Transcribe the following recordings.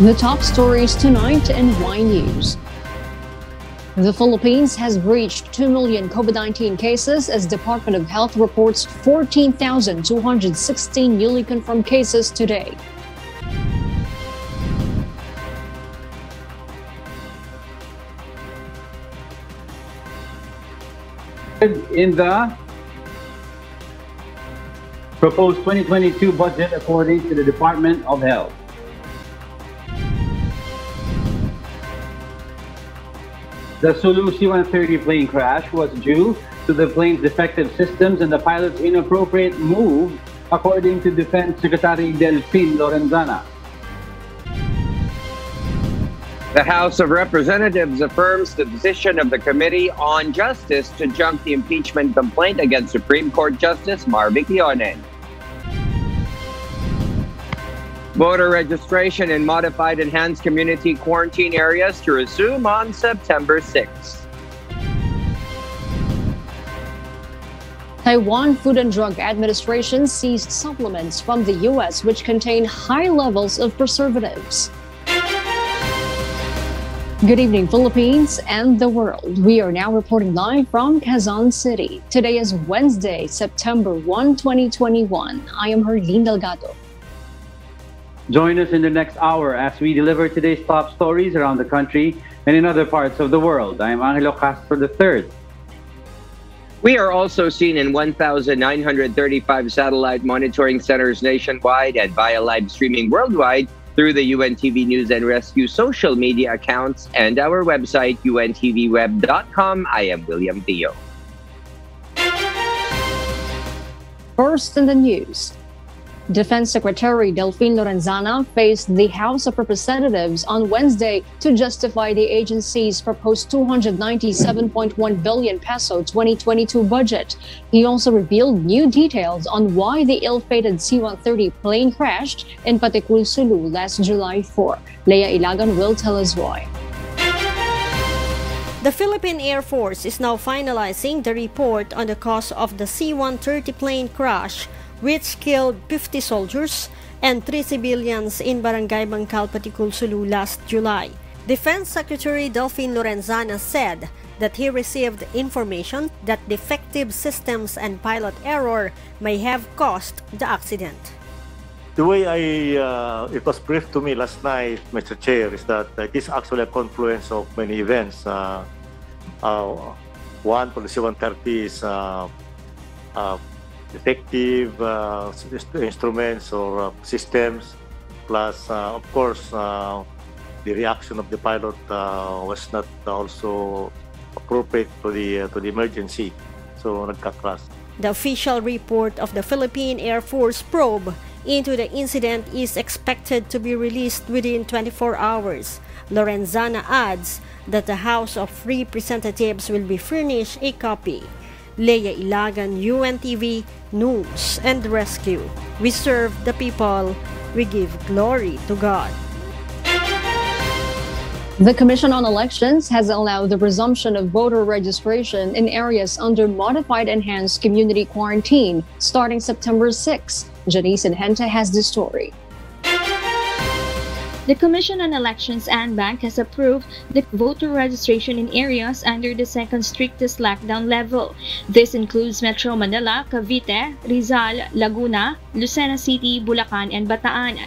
The top stories tonight in Y News. The Philippines has breached 2 million COVID-19 cases as Department of Health reports 14,216 newly confirmed cases today. In the proposed 2022 budget according to the Department of Health. The Sulu C-130 plane crash was due to the plane's defective systems and the pilot's inappropriate move, according to Defense Secretary Delfin Lorenzana. The House of Representatives affirms the decision of the Committee on Justice to junk the impeachment complaint against Supreme Court Justice LEONEN. Voter registration in modified enhanced community quarantine areas to resume on September 6. Taiwan Food and Drug Administration seized supplements from the U.S. which contain high levels of preservatives. Good evening, Philippines and the world. We are now reporting live from Quezon City. Today is Wednesday, September 1, 2021. I am Herlene Delgado. Join us in the next hour as we deliver today's top stories around the country and in other parts of the world. I am Angelo Castro III. We are also seen in 1,935 satellite monitoring centers nationwide and via live streaming worldwide through the UNTV News and Rescue social media accounts and our website, untvweb.com. I am William Theo. First in the news. Defense Secretary Delfin Lorenzana faced the House of Representatives on Wednesday to justify the agency's proposed 297.1 billion peso 2022 budget. He also revealed new details on why the ill-fated C-130 plane crashed in Patikul, Sulu last July 4. Leah Ilagan will tell us why. The Philippine Air Force is now finalizing the report on the cause of the C-130 plane crash, which killed 50 soldiers and 3 civilians in Barangay Bangkal, Patikul, Sulu last July. Defense Secretary Delfin Lorenzana said that he received information that defective systems and pilot error may have caused the accident. The way it was briefed to me last night, Mr. Chair, is that it is actually a confluence of many events. One, for the C-130 is defective instruments or systems, plus of course the reaction of the pilot was not also appropriate to the emergency, so nagka-crash. The official report of the Philippine Air Force probe into the incident is expected to be released within 24 hours. Lorenzana adds that the House of Representatives will be furnished a copy. Leah Ilagan, UNTV News and Rescue. We serve the people. We give glory to God. The Commission on Elections has allowed the resumption of voter registration in areas under modified enhanced community quarantine starting September 6. Janice Inhente has the story. The Commission on Elections and Bank has approved the voter registration in areas under the second strictest lockdown level. This includes Metro Manila, Cavite, Rizal, Laguna, Lucena City, Bulacan, and Bataan.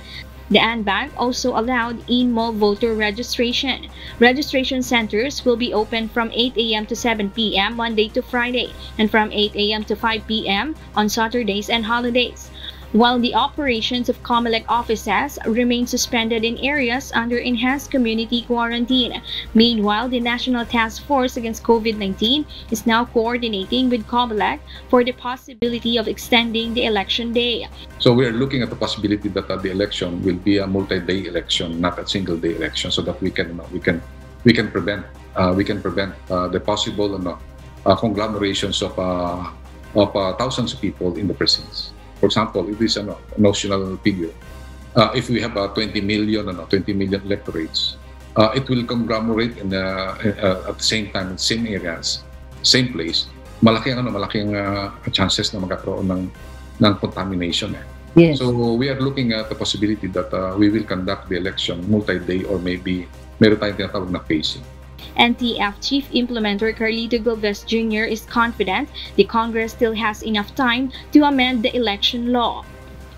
The ANBAC also allowed in-mall voter registration. Registration centers will be open from 8 a.m. to 7 p.m. Monday to Friday and from 8 a.m. to 5 p.m. on Saturdays and holidays, while the operations of COMELEC offices remain suspended in areas under enhanced community quarantine. Meanwhile, the National Task Force Against COVID-19 is now coordinating with COMELEC for the possibility of extending the election day. So we are looking at the possibility that the election will be a multi-day election, not a single-day election, so that we can prevent the possible conglomerations of thousands of people in the precincts. For example, if this is a notional figure, if we have 20 million electorates, it will conglomerate at the same time in same areas, same place. Malaking chances na magkaroon ng contamination. Yes. So we are looking at the possibility that we will conduct the election multi-day or maybe meron tayong tinatawag na phasing. NTF Chief Implementer Carlito Galvez Jr. is confident the Congress still has enough time to amend the election law.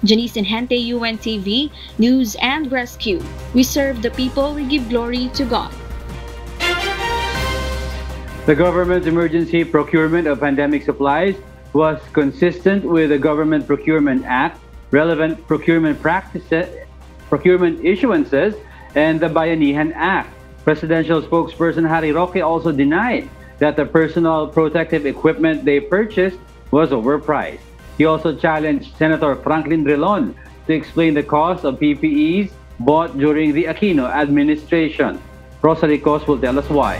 Janice Inhente, UNTV, News and Rescue. We serve the people, we give glory to God. The government's emergency procurement of pandemic supplies was consistent with the Government Procurement Act, relevant procurement practices, procurement issuances, and the Bayanihan Act. Presidential spokesperson Harry Roque also denied that the personal protective equipment they purchased was overpriced. He also challenged Senator Franklin Drilon to explain the cost of PPEs bought during the Aquino administration. Rosalie Cos will tell us why.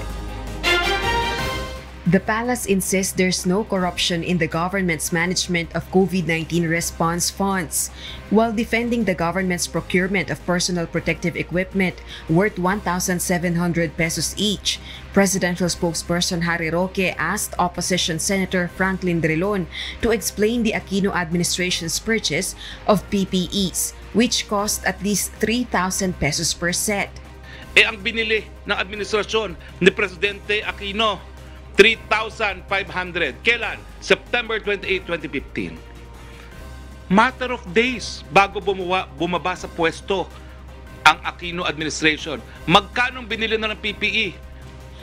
The palace insists there's no corruption in the government's management of COVID-19 response funds, while defending the government's procurement of personal protective equipment worth 1,700 pesos each. Presidential spokesperson Harry Roque asked opposition Senator Franklin Drilon to explain the Aquino administration's purchase of PPEs, which cost at least 3,000 pesos per set. Ang binili ng administrasyon ni Presidente Aquino, 3,500. Kailan? September 28, 2015. Matter of days bago bumaba sa pwesto ang Aquino administration. Magkano binili na ng PPE?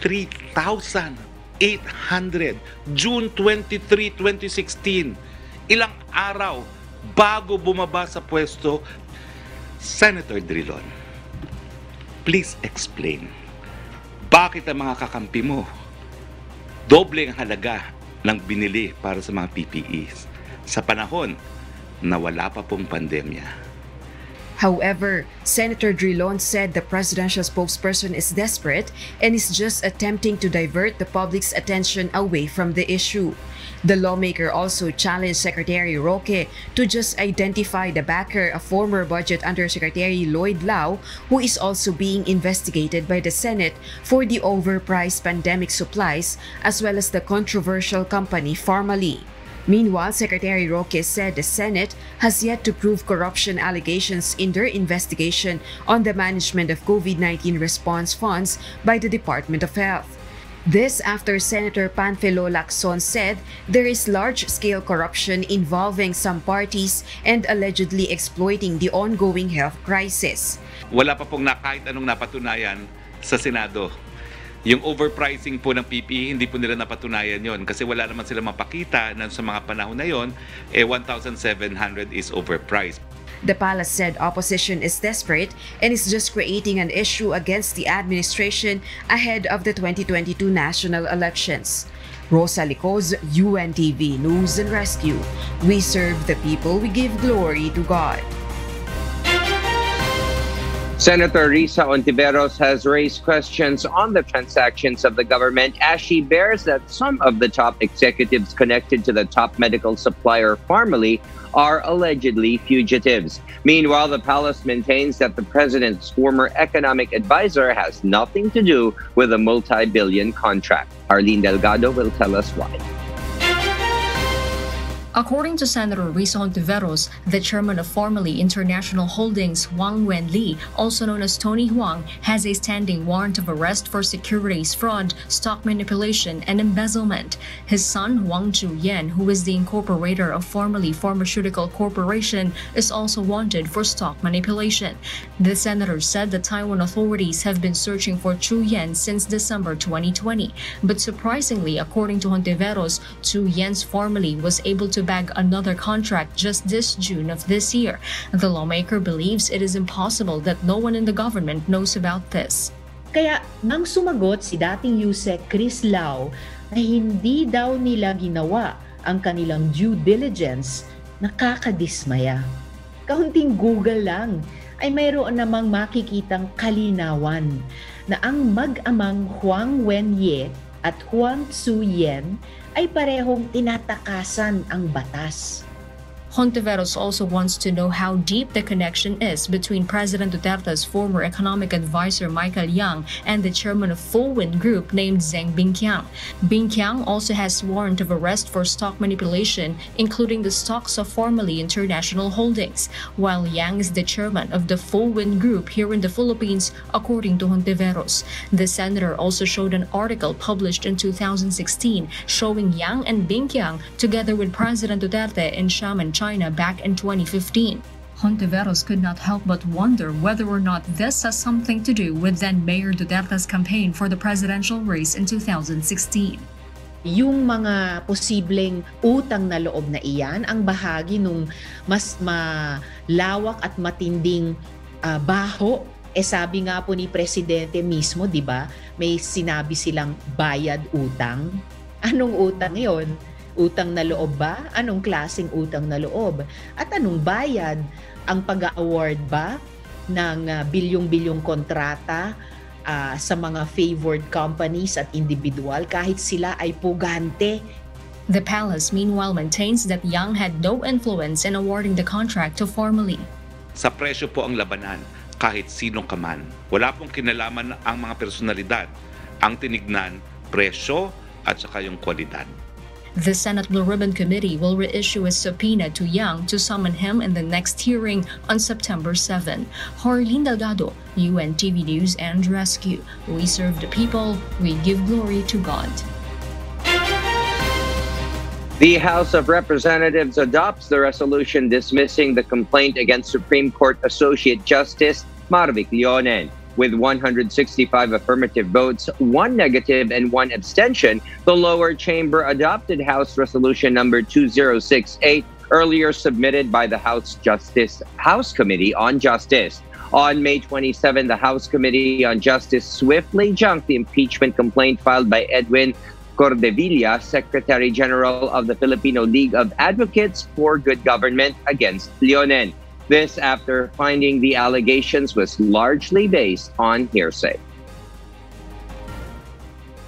3,800. June 23, 2016. Ilang araw bago bumaba sa pwesto, Senator Drilon, please explain. Bakit ang mga kakampi mo doble ang halaga ng binili para sa mga PPEs sa panahon na wala pa pong pandemya? However, Senator Drilon said the presidential spokesperson is desperate and is just attempting to divert the public's attention away from the issue. The lawmaker also challenged Secretary Roque to just identify the backer of former Budget Undersecretary Lloyd Lau, who is also being investigated by the Senate for the overpriced pandemic supplies as well as the controversial company Pharmally. Meanwhile, Secretary Roque said the Senate has yet to prove corruption allegations in their investigation on the management of COVID-19 response funds by the Department of Health. This after Senator Panfilo Lacson said there is large-scale corruption involving some parties and allegedly exploiting the ongoing health crisis. Wala pa pong kahit anong napatunayan sa Senado. Yung overpricing po ng PPE, hindi po nila napatunayan yon kasi wala naman sila mapakita na sa mga panahon na yon, 1,700 is overpriced. The palace said opposition is desperate and is just creating an issue against the administration ahead of the 2022 national elections. Rosalie Cos, UNTV News and Rescue. We serve the people, we give glory to God. Senator Risa Ontiveros has raised questions on the transactions of the government as she bears that some of the top executives connected to the top medical supplier Pharmally are allegedly fugitives. Meanwhile, the palace maintains that the president's former economic advisor has nothing to do with a multi-billion contract. Arlene Delgado will tell us why. According to Senator Risa Ontiveros, the chairman of Pharmally International Holdings, Wang Wenli, also known as Tony Huang, has a standing warrant of arrest for securities fraud, stock manipulation, and embezzlement. His son, Wang Juyen, who is the incorporator of Pharmally Pharmaceutical Corporation, is also wanted for stock manipulation. The senator said the Taiwan authorities have been searching for Chu Yen since December 2020. But surprisingly, according to Ontiveros, Chu Yen's Pharmally was able to bag another contract just this June of this year. The lawmaker believes it is impossible that no one in the government knows about this. Kaya nang sumagot si dating Yusek Chris Lau na hindi daw nila ginawa ang kanilang due diligence, nakakadismaya. Kaunting Google lang ay mayroon namang makikitang kalinawan na ang mag-amang Huang Wenye at Huang Tzu Yen ay parehong tinatakasan ang batas. Hontiveros also wants to know how deep the connection is between President Duterte's former economic advisor Michael Yang and the chairman of Full Wind Group named Zeng Binqiang. Binqiang also has warrant of arrest for stock manipulation, including the stocks of formerly International Holdings, while Yang is the chairman of the Full Wind Group here in the Philippines, according to Hontiveros. The senator also showed an article published in 2016 showing Yang and Binqiang together with President Duterte in Xiamen, China back in 2015. Hontiveros could not help but wonder whether or not this has something to do with then Mayor Duterte's campaign for the presidential race in 2016. Yung mga posibleng utang na loob na iyan ang bahagi nung mas malawak at matinding baho. Sabi nga po ni Presidente mismo, di ba? May sinabi silang bayad utang. Anong utang yon? Utang na loob ba? Anong klaseng utang na loob? At anong bayad? Ang pag-award ba ng bilyong-bilyong kontrata sa mga favored companies at individual kahit sila ay pugante? The palace meanwhile maintains that Yang had no influence in awarding the contract to Formally. Sa presyo po ang labanan, kahit sinong kaman. Wala pong kinalaman ang mga personalidad. Ang tinignan, presyo at saka yung kwalidad. The Senate Blue Ribbon Committee will reissue a subpoena to Yang to summon him in the next hearing on September 7. Harleen Delgado, UNTV News and Rescue. We serve the people, we give glory to God. The House of Representatives adopts the resolution dismissing the complaint against Supreme Court Associate Justice Marvic Leonen. With 165 affirmative votes, 1 negative, and 1 abstention, the lower chamber adopted House Resolution number 2068, earlier submitted by the House Committee on Justice. On May 27, the House Committee on Justice swiftly junked the impeachment complaint filed by Edwin Cordevilla, Secretary General of the Filipino League of Advocates for Good Government, against Leonen. This after finding the allegations was largely based on hearsay.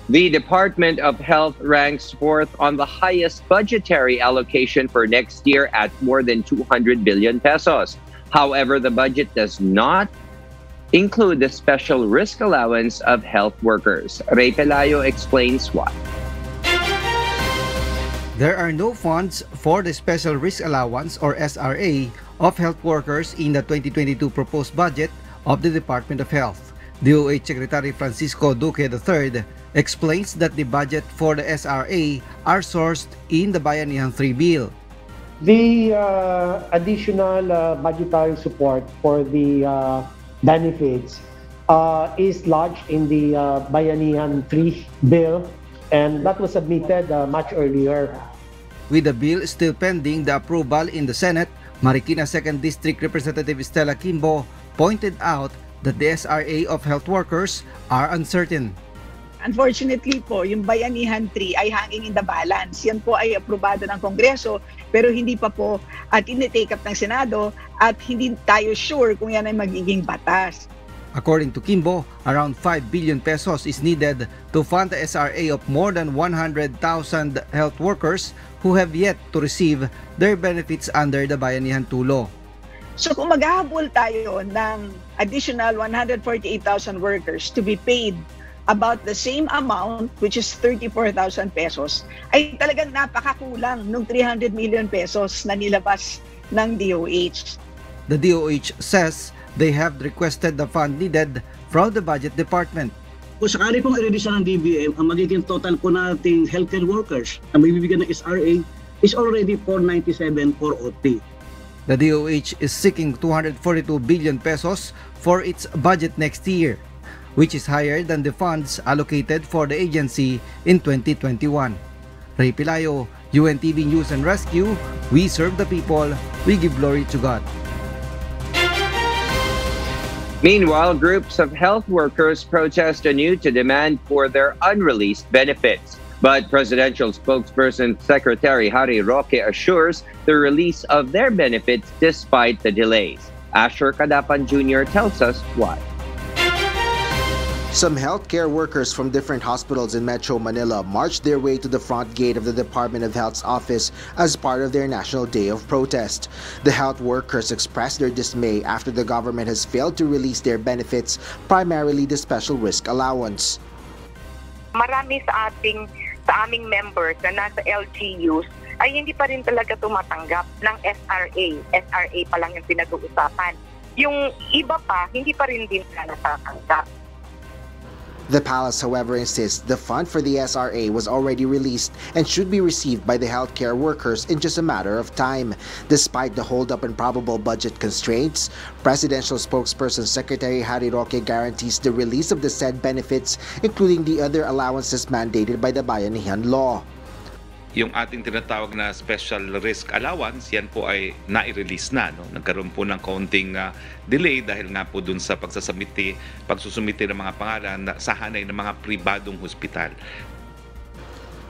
The Department of Health ranks 4th on the highest budgetary allocation for next year at more than 200 billion pesos. However, the budget does not include the special risk allowance of health workers. Ray Pelayo explains why. There are no funds for the Special Risk Allowance or SRA of health workers in the 2022 proposed budget of the Department of Health. DOH Secretary Francisco Duque III explains that the budget for the SRA are sourced in the Bayanihan 3 bill. The additional budgetary support for the benefits is lodged in the Bayanihan 3 bill, and that was submitted much earlier. With the bill still pending the approval in the Senate, Marikina 2nd District Representative Stella Kimbo pointed out that the SRA of health workers are uncertain. Unfortunately po, yung Bayanihan 3 ay hanging in the balance. Yan po ay aprobado ng Kongreso pero hindi pa po tinitake up ng Senado at hindi tayo sure kung yan ay magiging batas. According to Kimbo, around 5 billion pesos is needed to fund the SRA of more than 100,000 health workers who have yet to receive their benefits under the Bayanihan 2 law. So kung maghahabol tayo ng additional 148,000 workers to be paid about the same amount, which is 34,000 pesos, ay talagang napakakulang ng 300 million pesos na nilabas ng DOH. The DOH says they have requested the fund needed from the budget department. Kung sakali pong i-reduce ng DBM, ang magiging total po nating healthcare workers na magbibigyan ng SRA is already 497 for OT. The DOH is seeking 242 billion pesos for its budget next year, which is higher than the funds allocated for the agency in 2021. Ray Pelayo, UNTV News and Rescue, we serve the people, we give glory to God. Meanwhile, groups of health workers protest anew to demand for their unreleased benefits. But presidential spokesperson Secretary Harry Roque assures the release of their benefits despite the delays. Asher Kadapan Jr. tells us why. Some healthcare workers from different hospitals in Metro Manila marched their way to the front gate of the Department of Health's office as part of their National Day of Protest. The health workers expressed their dismay after the government has failed to release their benefits, primarily the special risk allowance. Marami sa aming members na nasa LGUs ay hindi pa rin talaga tumatanggap ng SRA. SRA pa lang yung pinag-uusapan. Yung iba pa, hindi pa rin din sila natatanggap. The palace, however, insists the fund for the SRA was already released and should be received by the healthcare workers in just a matter of time. Despite the hold-up and probable budget constraints, Presidential Spokesperson Secretary Harry Roque guarantees the release of the said benefits, including the other allowances mandated by the Bayanihan law. Yung ating tinatawag na special risk allowance, yan po ay nai-release na. No? Nagkaroon po ng kaunting delay dahil nga po dun sa pagsusumite ng mga pangalan sa hanay ng mga pribadong hospital.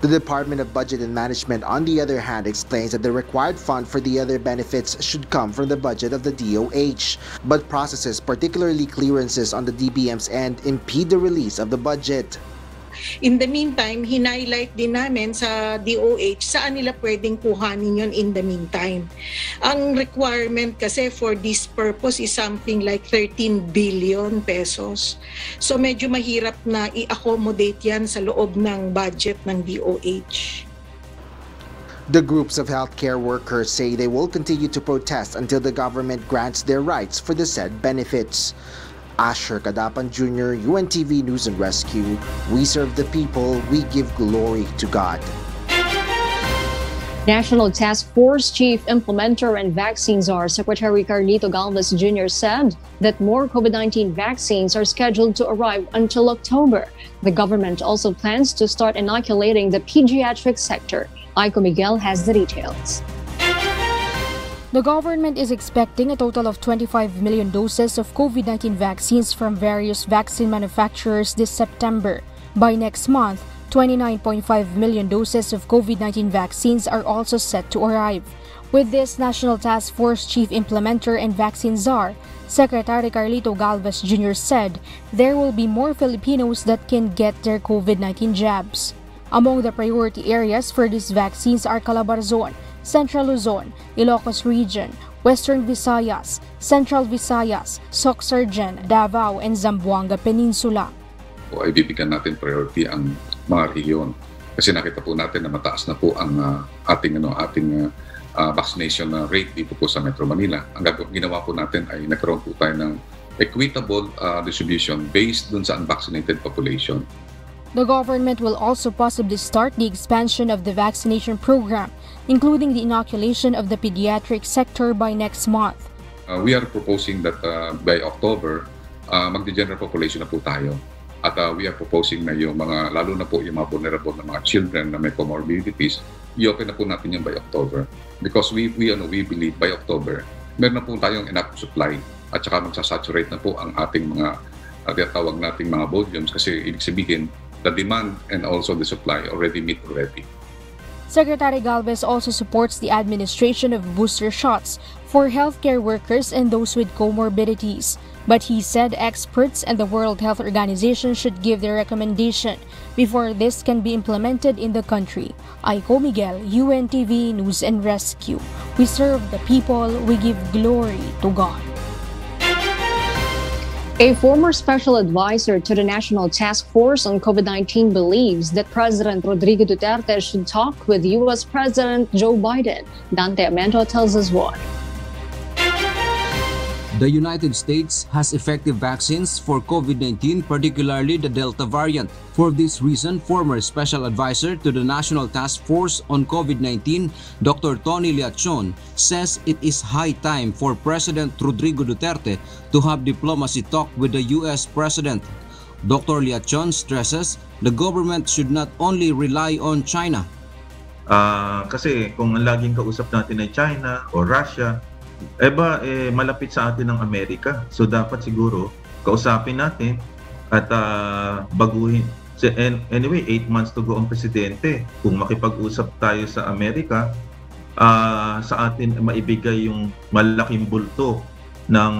The Department of Budget and Management, on the other hand, explains that the required fund for the other benefits should come from the budget of the DOH. But processes, particularly clearances on the DBM's end, impede the release of the budget. In the meantime, hinighlight din namin sa DOH saan nila pwedeng kuhanin yun in the meantime. Ang requirement kasi for this purpose is something like 13 billion pesos. So medyo mahirap na i-accommodate yan sa loob ng budget ng DOH. The groups of healthcare workers say they will continue to protest until the government grants their rights for the said benefits. Asher Kadapan Jr., UNTV News and Rescue. We serve the people, we give glory to God. National Task Force Chief Implementer and Vaccine Czar Secretary Carlito Galvez Jr. said that more COVID-19 vaccines are scheduled to arrive until October. The government also plans to start inoculating the pediatric sector. Aiko Miguel has the details. The government is expecting a total of 25 million doses of COVID-19 vaccines from various vaccine manufacturers this September. By next month, 29.5 million doses of COVID-19 vaccines are also set to arrive. With this, National Task Force Chief Implementer and Vaccine Czar, Secretary Carlito Galvez Jr. said there will be more Filipinos that can get their COVID-19 jabs. Among the priority areas for these vaccines are Calabarzon, Central Luzon, Ilocos Region, Western Visayas, Central Visayas, Sorsogon, Davao, and Zamboanga Peninsula. Ay bibigyan natin priority ang mga rehiyon kasi nakita po natin na mataas na po ang ating vaccination rate dito po sa Metro Manila. Ang ginawa po natin ay nagkaroon po tayo ng equitable distribution based dun sa unvaccinated population. The government will also possibly start the expansion of the vaccination program, including the inoculation of the pediatric sector by next month. We are proposing that by October, magde-general population na po tayo. At we are proposing na yung mga, lalo na po yung mga vulnerable na mga children na may comorbidities, i-open na po natin yung by October. Because we believe by October, meron na po tayong enough supply at saka magsasaturate na po ang ating mga tawag nating mga volumes kasi ibig sabihin, the demand and also the supply already meet already. Secretary Galvez also supports the administration of booster shots for healthcare workers and those with comorbidities. But he said experts and the World Health Organization should give their recommendation before this can be implemented in the country. Aiko Miguel, UNTV News and Rescue. We serve the people, we give glory to God. A former special advisor to the National Task Force on COVID-19 believes that President Rodrigo Duterte should talk with U.S. President Joe Biden. Dante Amento tells us why. The United States has effective vaccines for COVID-19, particularly the Delta variant. For this reason, former Special Advisor to the National Task Force on COVID-19, Dr. Tony Liachon, says it is high time for President Rodrigo Duterte to have diplomacy talk with the U.S. President. Dr. Liachon stresses the government should not only rely on China. Kasi kung laging kausap natin ay China o Russia, malapit sa atin ng Amerika. So dapat siguro kausapin natin at baguhin. So, anyway, 8 months to go ang presidente. Kung makipag-usap tayo sa Amerika, sa atin maibigay yung malaking bulto ng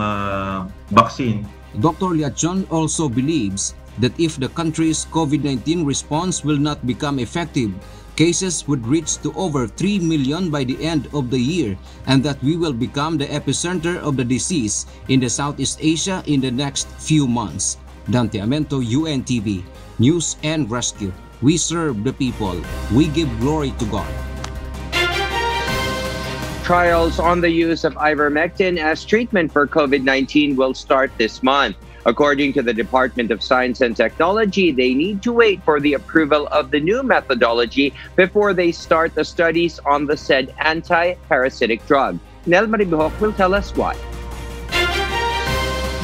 vaccine. Dr. Liachon also believes that if the country's COVID-19 response will not become effective, cases would reach to over 3 million by the end of the year, and that we will become the epicenter of the disease in the Southeast Asia in the next few months. Dante Amento, UNTV, News and Rescue. We serve the people. We give glory to God. Trials on the use of ivermectin as treatment for COVID-19 will start this month. According to the Department of Science and Technology, they need to wait for the approval of the new methodology before they start the studies on the said anti-parasitic drug. Nel Maribuhok will tell us why.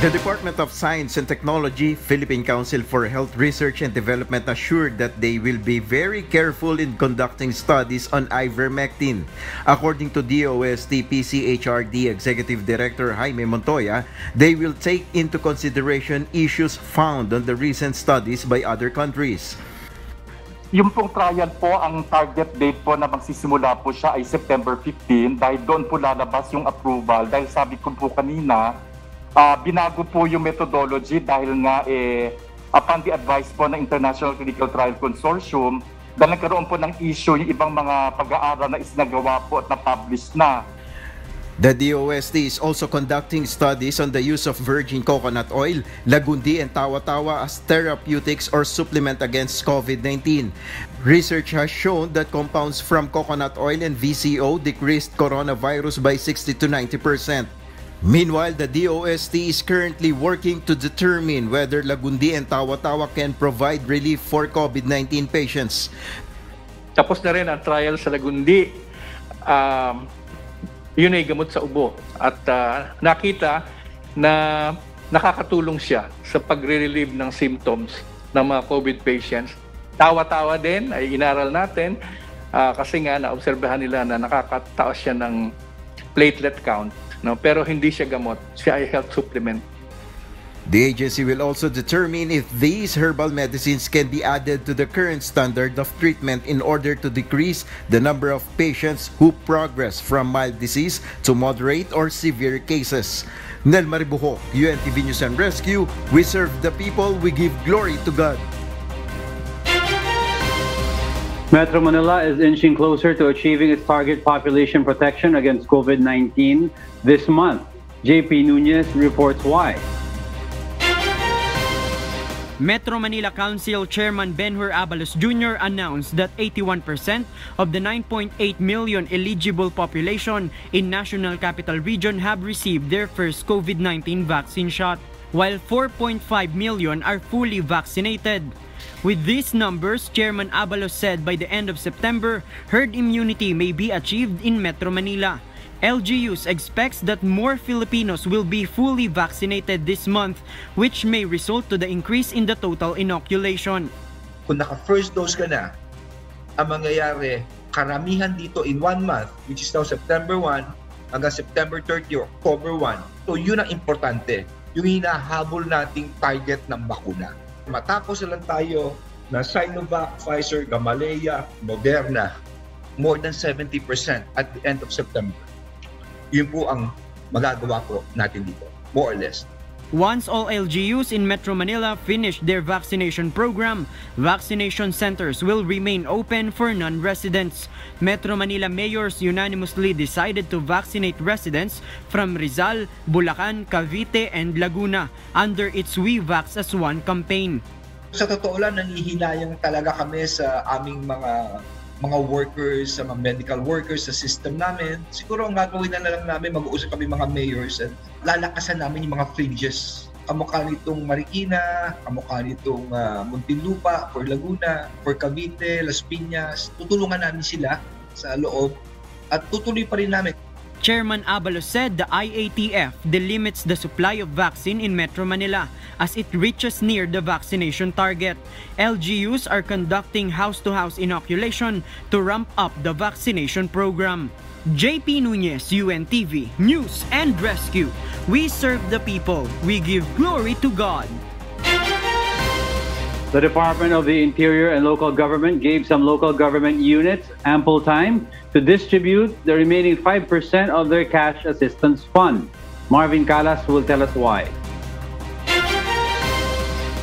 The Department of Science and Technology, Philippine Council for Health Research and Development assured that they will be very careful in conducting studies on ivermectin. According to DOST PCHRD Executive Director Jaime Montoya, they will take into consideration issues found on the recent studies by other countries. Yung pong trial po, ang target date po na magsisimula po siya ay September 15 dahil doon po lalabas yung approval. Dahil sabi ko po kanina, binago po yung methodology dahil nga upon the advice po ng International Clinical Trial Consortium, dahil nagkaroon po ng issue yung ibang mga pag-aaral na isinagawa po at na-publish na. The DOST is also conducting studies on the use of virgin coconut oil, lagundi and tawa-tawa as therapeutics or supplement against COVID-19. Research has shown that compounds from coconut oil and VCO decreased coronavirus by 60 to 90%. Meanwhile, the DOST is currently working to determine whether lagundi and tawa-tawa can provide relief for COVID-19 patients. Tapos na rin ang trial sa lagundi. Yun ay gamot sa ubo. At nakita na nakakatulong siya sa pagre-relieve ng symptoms ng mga COVID patients. Tawa-tawa din ay inaral natin kasi nga naobserbahan nila na nakakataas siya ng platelet count. No, pero hindi siya gamot, siya ay health supplement. The agency will also determine if these herbal medicines can be added to the current standard of treatment in order to decrease the number of patients who progress from mild disease to moderate or severe cases. Nel Maribuhok, UNTV News and Rescue, we serve the people, we give glory to God. Metro Manila is inching closer to achieving its target population protection against COVID-19 this month. JP Nunez reports why. Metro Manila Council Chairman Benhur Abalos Jr. announced that 81% of the 9.8 million eligible population in National Capital Region have received their first COVID-19 vaccine shot, while 4.5 million are fully vaccinated. With these numbers, Chairman Abalos said by the end of September, herd immunity may be achieved in Metro Manila. LGUs expects that more Filipinos will be fully vaccinated this month, which may result to the increase in the total inoculation. Kung naka-first dose ka na, ang mangyayari, karamihan dito in 1 month, which is now September 1 hanggang September 30 or October 1. So yun ang importante, yung hinahabol nating target ng bakuna. Matapos na lang tayo na Sinovac, Pfizer, Gamaleya, Moderna, more than 70% at the end of September. Yun po ang magagawa po natin dito, more or less. Once all LGUs in Metro Manila finish their vaccination program, vaccination centers will remain open for non-residents. Metro Manila mayors unanimously decided to vaccinate residents from Rizal, Bulacan, Cavite, and Laguna under its We Vax as One campaign. Sa totoo lang, nangihinayang talaga kami sa aming mga workers, sa mga medical workers sa system namin. Siguro ang gagawin na lang namin, mag-uusap kami mga mayors at lalakasan namin yung mga fringes. Kamukha nitong Marikina, kamukha nitong Muntinlupa, for Laguna, for Cavite, Las Piñas. Tutulungan namin sila sa loob at tutuloy pa rin namin. Chairman Abalos said the IATF delimits the supply of vaccine in Metro Manila as it reaches near the vaccination target. LGUs are conducting house-to-house inoculation to ramp up the vaccination program. JP Nunez, UNTV, News and Rescue. We serve the people. We give glory to God. The Department of the Interior and Local Government gave some local government units ample time to distribute the remaining 5% of their cash assistance fund. Marvin Calas will tell us why.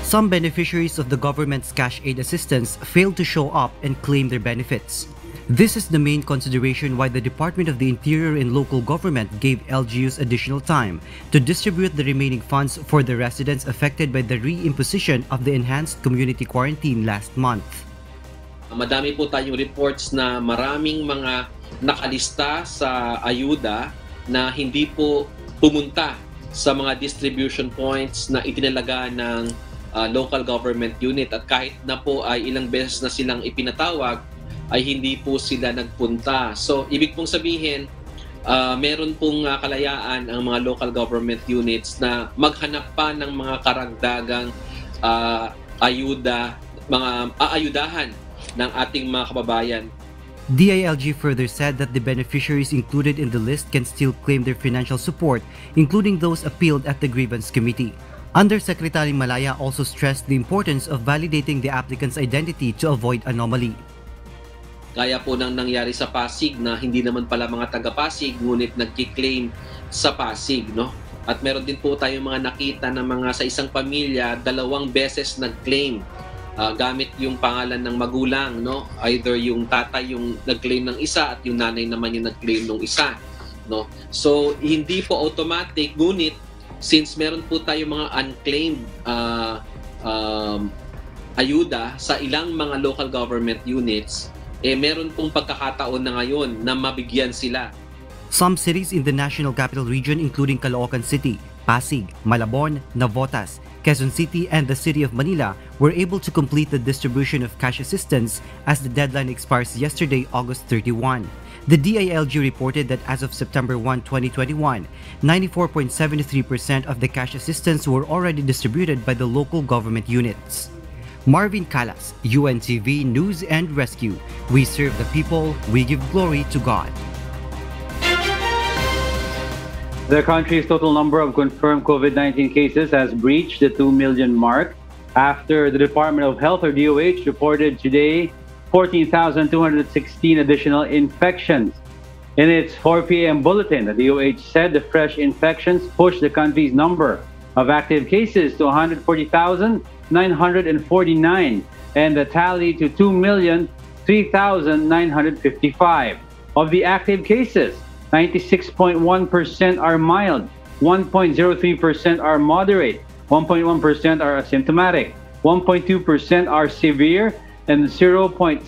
Some beneficiaries of the government's cash aid assistance failed to show up and claim their benefits. This is the main consideration why the Department of the Interior and Local Government gave LGUs additional time to distribute the remaining funds for the residents affected by the reimposition of the enhanced community quarantine last month. Madami po tayong reports na maraming mga nakalista sa ayuda na hindi po pumunta sa mga distribution points na itinalaga ng local government unit, at kahit na po ay ilang beses na silang ipinatawag ay hindi po sila nagpunta. So ibig pong sabihin, meron pong kalayaan ang mga local government units na maghanap pa ng mga karagdagang ayuda, mga aayudahan ng ating mga kababayan. DILG further said that the beneficiaries included in the list can still claim their financial support, including those appealed at the grievance committee. Undersecretary Malaya also stressed the importance of validating the applicant's identity to avoid anomaly. Gaya po ng nangyari sa Pasig na hindi naman pala mga taga-Pasig ngunit nagki-claim sa Pasig, no? At meron din po tayong mga nakita na mga sa isang pamilya 2 beses nag-claim gamit yung pangalan ng magulang, no? Either yung tatay yung nag-claim ng isa at yung nanay naman yung nag-claim ng isa, no? So hindi po automatic, ngunit since meron po tayong mga unclaimed ayuda sa ilang mga local government units, meron pong pagkakataon na ngayon na mabigyan sila. Some cities in the National Capital Region including Caloocan City, Pasig, Malabon, Navotas, Quezon City and the City of Manila were able to complete the distribution of cash assistance as the deadline expires yesterday, August 31. The DILG reported that as of September 1, 2021, 94.73% of the cash assistance were already distributed by the local government units. Marvin Calas, UNTV News and Rescue. We serve the people, we give glory to God. The country's total number of confirmed COVID-19 cases has breached the 2 million mark after the Department of Health, or DOH, reported today 14,216 additional infections. In its 4 p.m. bulletin, the DOH said the fresh infections pushed the country's number of active cases to 140,949 and the tally to 2,003,955. Of the active cases, 96.1% are mild, 1.03% are moderate, 1.1% are asymptomatic, 1.2% are severe, and 0.6%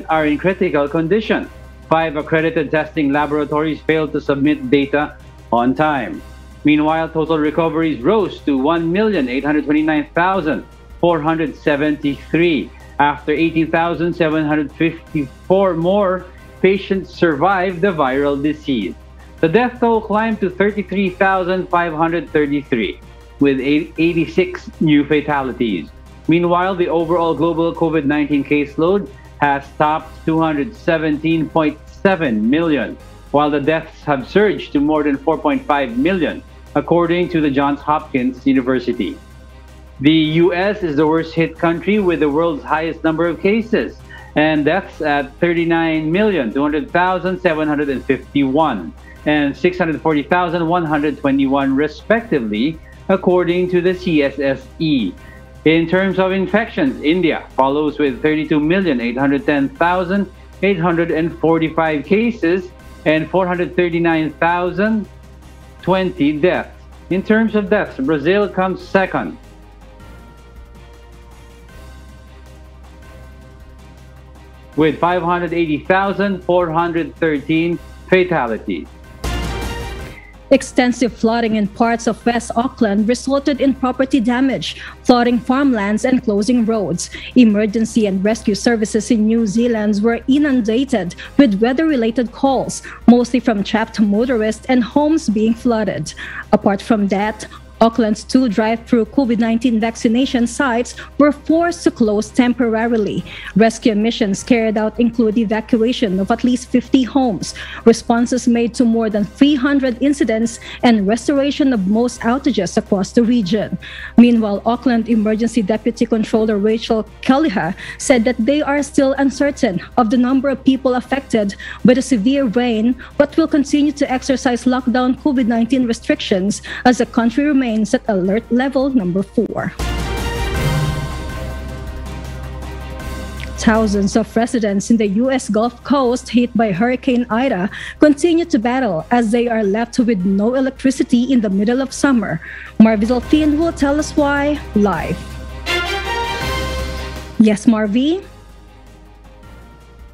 are in critical condition. 5 accredited testing laboratories failed to submit data on time. Meanwhile, total recoveries rose to 1,829,473 after 18,754 more patients survived the viral disease. The death toll climbed to 33,533 with 86 new fatalities. Meanwhile, the overall global COVID-19 caseload has topped 217.7 million, while the deaths have surged to more than 4.5 million, according to the Johns Hopkins University. The U.S. is the worst-hit country with the world's highest number of cases and deaths at 39,200,751 and 640,121 respectively, according to the CSSE. In terms of infections, India follows with 32,810,845 cases and 439,020 deaths. In terms of deaths, Brazil comes second with 580,413 fatalities. Extensive flooding in parts of West Auckland resulted in property damage, flooding farmlands and closing roads. Emergency and rescue services in New Zealand were inundated with weather-related calls, mostly from trapped motorists and homes being flooded. Apart from that, Auckland's 2 drive-through COVID-19 vaccination sites were forced to close temporarily. Rescue missions carried out include evacuation of at least 50 homes, responses made to more than 300 incidents, and restoration of most outages across the region. Meanwhile, Auckland Emergency Deputy Controller Rachel Kelleher said that they are still uncertain of the number of people affected by the severe rain, but will continue to exercise lockdown COVID-19 restrictions as the country remains at alert level number 4. Thousands of residents in the U.S. Gulf Coast hit by Hurricane Ida continue to battle as they are left with no electricity in the middle of summer. Marvi Delfin will tell us why live. Yes, Marvi?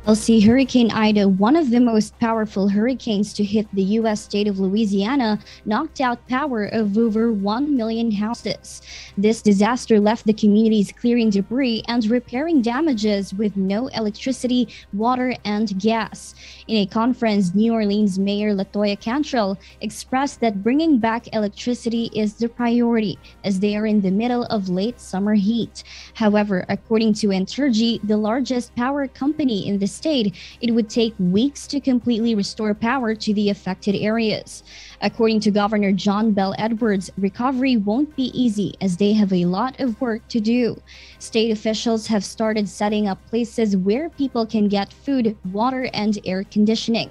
Elsie, Hurricane Ida, one of the most powerful hurricanes to hit the U.S. state of Louisiana, knocked out power of over 1 million houses. This disaster left the communities clearing debris and repairing damages with no electricity, water, and gas. In a conference, New Orleans Mayor Latoya Cantrell expressed that bringing back electricity is the priority as they are in the middle of late summer heat. However, according to Entergy, the largest power company in the state, it would take weeks to completely restore power to the affected areas. According to Governor John Bell Edwards, recovery won't be easy as they have a lot of work to do. State officials have started setting up places where people can get food, water, and air conditioning.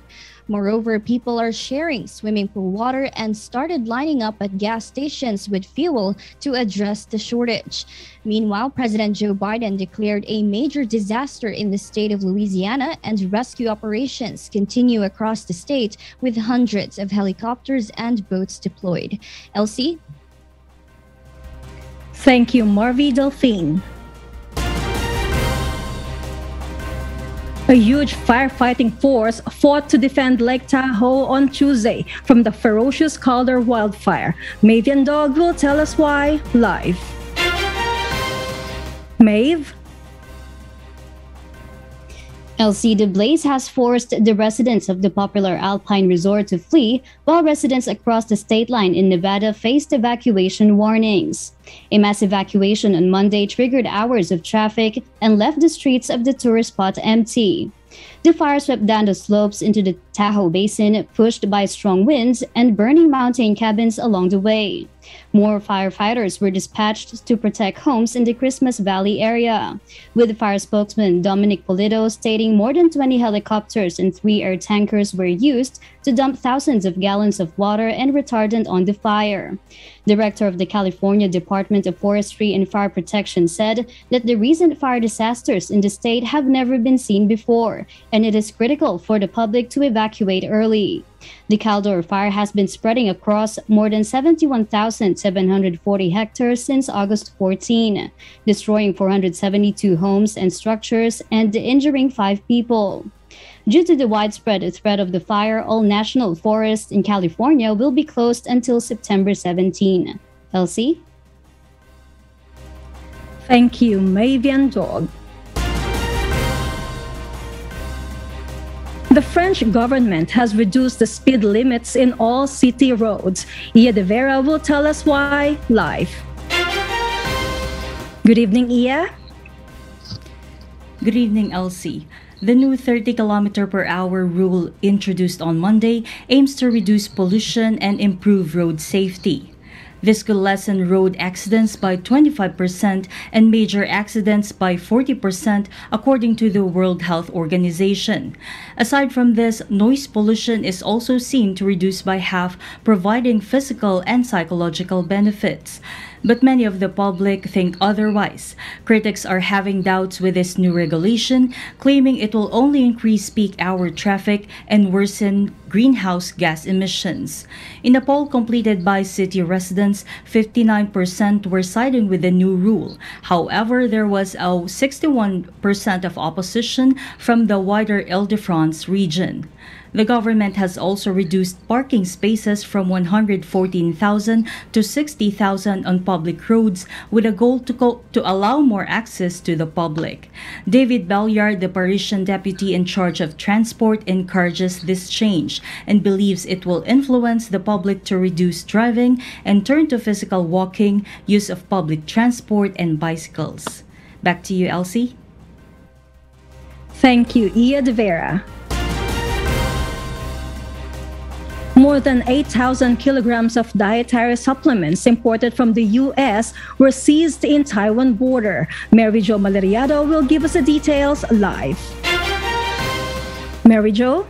Moreover, people are sharing swimming pool water and started lining up at gas stations with fuel to address the shortage. Meanwhile, President Joe Biden declared a major disaster in the state of Louisiana, and rescue operations continue across the state with hundreds of helicopters and boats deployed. Elsie? Thank you, Marvi Delfin. A huge firefighting force fought to defend Lake Tahoe on Tuesday from the ferocious CALDOR wildfire. Maeve Dog will tell us why live. Maeve? Elsie, the blaze has forced the residents of the popular Alpine resort to flee, while residents across the state line in Nevada faced evacuation warnings. A mass evacuation on Monday triggered hours of traffic and left the streets of the tourist spot empty. The fire swept down the slopes into the Tahoe Basin, pushed by strong winds and burning mountain cabins along the way. More firefighters were dispatched to protect homes in the Christmas Valley area, with fire spokesman Dominic Polito stating more than 20 helicopters and 3 air tankers were used to dump thousands of gallons of water and retardant on the fire. Director of the California Department of Forestry and Fire Protection said that the recent fire disasters in the state have never been seen before, and it is critical for the public to evacuate early. The CALDOR fire has been spreading across more than 71,740 hectares since August 14, destroying 472 homes and structures and injuring 5 people. Due to the widespread threat of the fire, all national forests in California will be closed until September 17. Elsie? Thank you, Maeve Dog. The French government has reduced the speed limits in all city roads. Ia de Vera will tell us why live. Good evening, Ia. Good evening, Elsie. The new 30-km/h rule introduced on Monday aims to reduce pollution and improve road safety. This could lessen road accidents by 25% and major accidents by 40%, according to the World Health Organization. Aside from this, noise pollution is also seen to reduce by half, providing physical and psychological benefits. But many of the public think otherwise. Critics are having doubts with this new regulation, claiming it will only increase peak hour traffic and worsen greenhouse gas emissions. In a poll completed by city residents, 59% were siding with the new rule. However, there was a 61% of opposition from the wider Île-de-France region. The government has also reduced parking spaces from 114,000 to 60,000 on public roads, with a goal to allow more access to the public. David Belliard, the Parisian deputy in charge of transport, encourages this change and believes it will influence the public to reduce driving and turn to physical walking, use of public transport, and bicycles. Back to you, Elsie. Thank you, Ia de Vera. More than 8,000 kilograms of dietary supplements imported from the U.S. were seized in Taiwan border. Mary Jo Malariado will give us the details live. Mary Jo?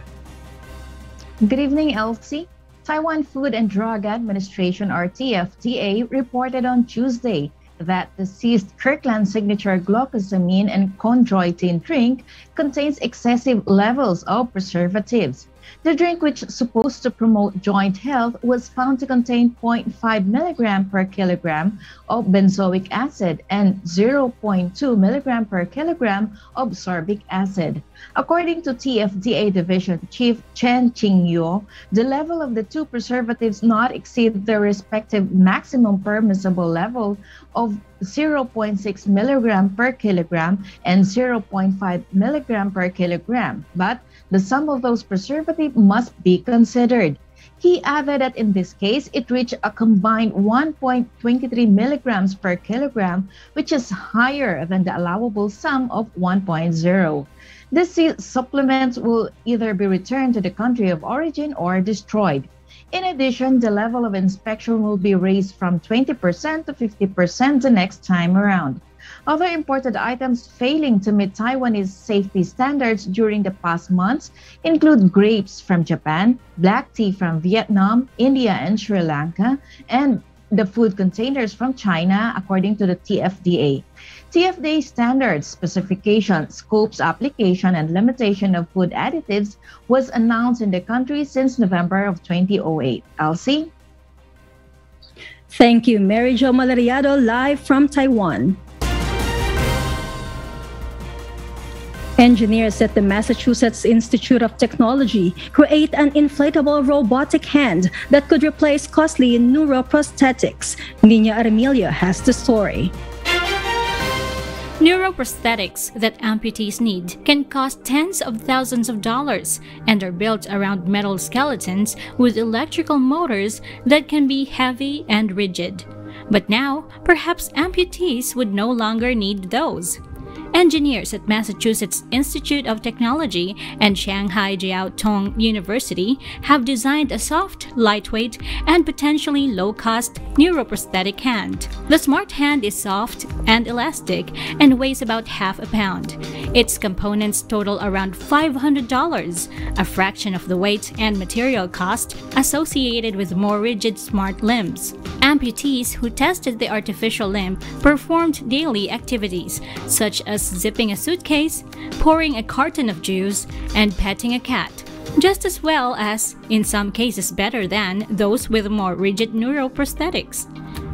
Good evening, Elsie. Taiwan Food and Drug Administration, or TFTA, reported on Tuesday that the seized Kirkland signature glucosamine and chondroitin drink contains excessive levels of preservatives. The drink, which is supposed to promote joint health, was found to contain 0.5 milligram per kilogram of benzoic acid and 0.2 milligram per kilogram of sorbic acid. According to TFDA Division Chief Chen Qingyo, the level of the two preservatives not exceed their respective maximum permissible level of 0.6 milligram per kilogram and 0.5 milligram per kilogram, but the sum of those preservatives must be considered. He added that in this case, it reached a combined 1.23 milligrams per kilogram, which is higher than the allowable sum of 1.0. These supplements will either be returned to the country of origin or destroyed. In addition, the level of inspection will be raised from 20% to 50% the next time around. Other imported items failing to meet Taiwanese safety standards during the past months include grapes from Japan, black tea from Vietnam, India, and Sri Lanka, and the food containers from China, according to the TFDA. TFDA standards, specifications, scopes, application, and limitation of food additives was announced in the country since November of 2008. Elsie? Thank you, Mary Jo Malariado, live from Taiwan. Engineers at the Massachusetts Institute of Technology create an inflatable robotic hand that could replace costly neuroprosthetics. Nina Armilio has the story. Neuroprosthetics that amputees need can cost tens of thousands of dollars and are built around metal skeletons with electrical motors that can be heavy and rigid. But now, perhaps amputees would no longer need those. Engineers at Massachusetts Institute of Technology and Shanghai Jiao Tong University have designed a soft, lightweight, and potentially low-cost neuroprosthetic hand. The smart hand is soft and elastic and weighs about half a pound. Its components total around $500, a fraction of the weight and material cost associated with more rigid smart limbs. Amputees who tested the artificial limb performed daily activities such as zipping a suitcase, pouring a carton of juice, and petting a cat, just as well as, in some cases better than, those with more rigid neuroprosthetics.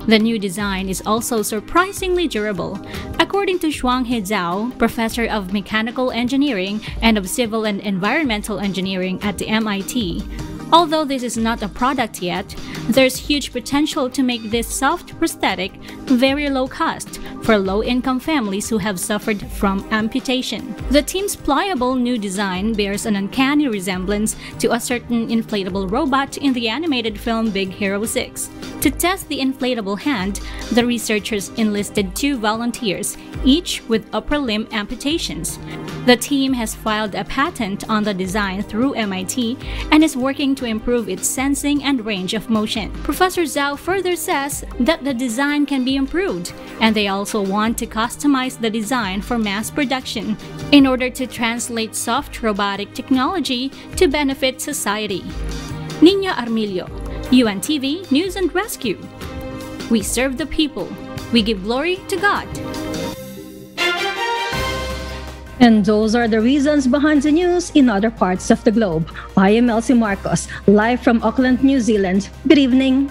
The new design is also surprisingly durable. According to Shuanghe Zhao, professor of mechanical engineering and of civil and environmental engineering at the MIT, although this is not a product yet, there's huge potential to make this soft prosthetic very low cost for low-income families who have suffered from amputation. The team's pliable new design bears an uncanny resemblance to a certain inflatable robot in the animated film Big Hero 6. To test the inflatable hand, the researchers enlisted 2 volunteers, each with upper limb amputations. The team has filed a patent on the design through MIT and is working to improve its sensing and range of motion. Professor Zhao further says that the design can be improved, and they also want to customize the design for mass production in order to translate soft robotic technology to benefit society. Nina Armilio, UNTV News and Rescue. We serve the people. We give glory to God. And those are the reasons behind the news in other parts of the globe. I am Elsie Marcos, live from Auckland, New Zealand. Good evening.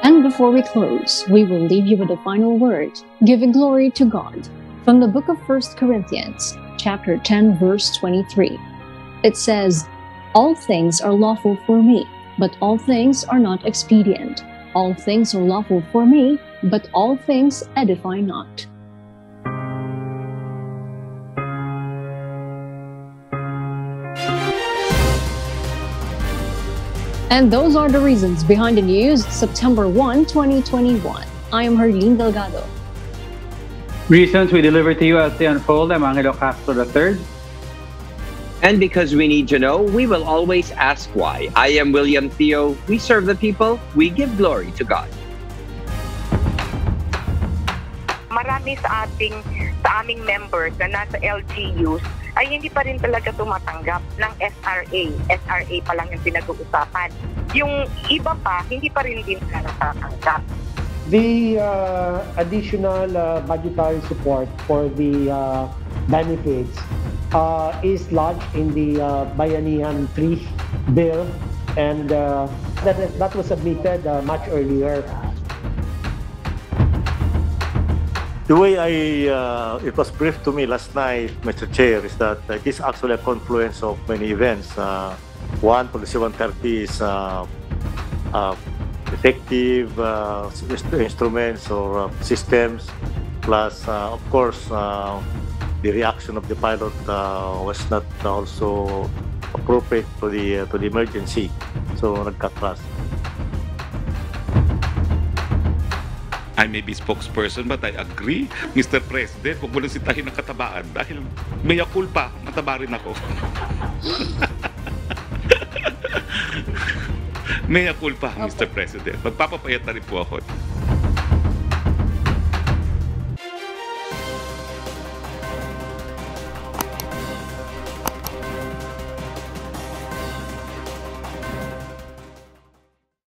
And before we close, we will leave you with a final word, giving glory to God. From the book of 1 Corinthians, chapter 10, verse 23. It says, "All things are lawful for me, but all things are not expedient. All things are lawful for me, but all things edify not." And those are the reasons behind the news, September 1, 2021. I am Herlene Delgado. Reasons we deliver to you as they unfold. I'm Angelo Castro III. And because we need to know, we will always ask why. I am William Theo. We serve the people. We give glory to God. Marami sa aming members na nasa LGUs ay hindi pa rin talaga tumatanggap ng SRA. SRA pa lang yung pinag-uusapan. Yung iba pa, hindi pa rin din natatanggap. The additional budgetary support for the benefits is lodged in the Bayanihan 3 bill, and that was submitted much earlier. The way it was briefed to me last night, Mr. Chair, is that it is actually a confluence of many events. One, Policy 130 is effective instruments or systems, plus, of course, the reaction of the pilot was not also appropriate to the emergency. So, nagka-clash. I may be spokesperson, but I agree, Mr. President, huwag mo lang sitahin ng katabaan dahil mea culpa, mataba rin ako. Mea culpa, Mr. President. Magpapapayat na rin po ako.